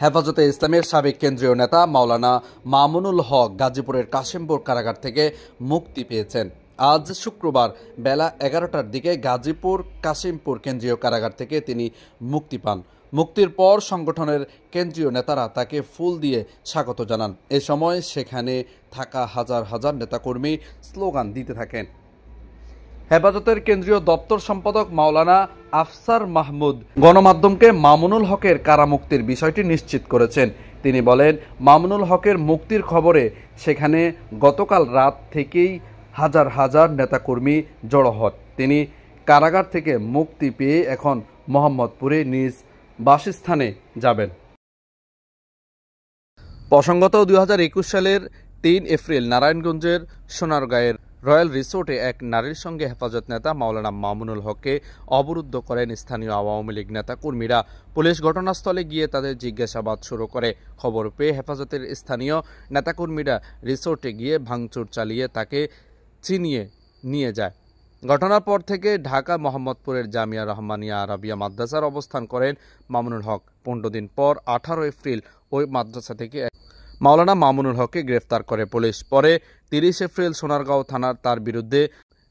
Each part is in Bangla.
হেফাজতে ইসলামের সাবেক কেন্দ্রীয় নেতা মাওলানা মামুনুল হক গাজীপুরের কাশিমপুর কারাগার থেকে মুক্তি পেয়েছেন। আজ শুক্রবার বেলা 11টার দিকে গাজীপুর কাশিমপুর কেন্দ্রীয় কারাগার থেকে তিনি মুক্তি পান। মুক্তির পর সংগঠনের কেন্দ্রীয় নেতারা তাকে ফুল দিয়ে স্বাগত জানান। এ সময় সেখানে থাকা হাজার হাজার নেতাকর্মী স্লোগান দিতে থাকেন। হেফাজতের কেন্দ্রীয় দপ্তর সম্পাদক মাওলানা আফসার মাহমুদ গণমাধ্যমকে মামুনুল হকের কারামুক্তির বিষয়টি নিশ্চিত করেছেন। তিনি বলেন, মামুনুল হকের মুক্তির খবরে সেখানে গতকাল রাত থেকেই হাজার হাজার নেতাকর্মী জড়ো হন। তিনি কারাগার থেকে মুক্তি পেয়ে এখন মোহাম্মদপুরে নিজ বাসস্থানে যাবেন। প্রসঙ্গত 2021 সালের 3 এপ্রিল নারায়ণগঞ্জের সোনারগাঁয়ের রয়্যাল রিসোর্টে এক নারীর সঙ্গে হেফাজত নেতা মাওলানা মামুনুল হককে অবরুদ্ধ করেন স্থানীয় আওয়ামী লীগ নেতা কর্মীরা। পুলিশ ঘটনাস্থলে গিয়ে তাদের জিজ্ঞাসাবাদ শুরু করে। খবর পেয়ে হেফাজতের স্থানীয় নেতাকর্মীরা রিসোর্টে গিয়ে ভাঙচুর চালিয়ে তাকে ছিনিয়ে নিয়ে যায়। ঘটনার পর থেকে ঢাকা মোহাম্মদপুরের জামিয়া রহমানিয়া আরাবিয়া মাদ্রাসার অবস্থান করেন মামুনুল হক। 15 দিন পর 18 এপ্রিল ওই মাদ্রাসা থেকে মাওলানা মামুনুল হককে গ্রেফতার করে পুলিশ। পরে 30 এপ্রিল সোনারগাঁও থানার তার বিরুদ্ধে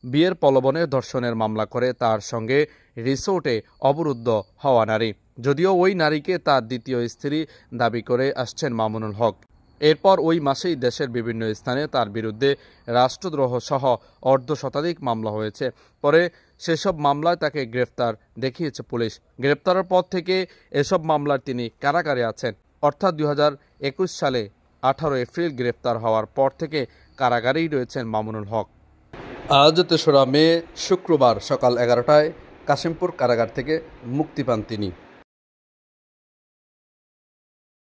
বিয়ের প্রলোভনে ধর্ষণের মামলা করে তার সঙ্গে রিসোর্টে অবরুদ্ধ হওয়া নারী। যদিও ওই নারীকে তার দ্বিতীয় স্ত্রী দাবি করে আসছেন মামুনুল হক। এরপর ওই মাসেই দেশের বিভিন্ন স্থানে তার বিরুদ্ধে রাষ্ট্রদ্রোহ সহ অর্ধশতাধিক মামলা হয়েছে। পরে সেসব মামলায় তাকে গ্রেফতার দেখিয়েছে পুলিশ। গ্রেফতারের পর থেকে এসব মামলার তিনি কারাগারে আছেন। অর্থাৎ 2021 সালে 18 এপ্রিল গ্রেফতার হওয়ার পর থেকে কারাগারেই রয়েছেন মামুনুল হক। আজ 3রা মে শুক্রবার সকাল 11টায় কাশিমপুর কারাগার থেকে মুক্তি পান তিনি।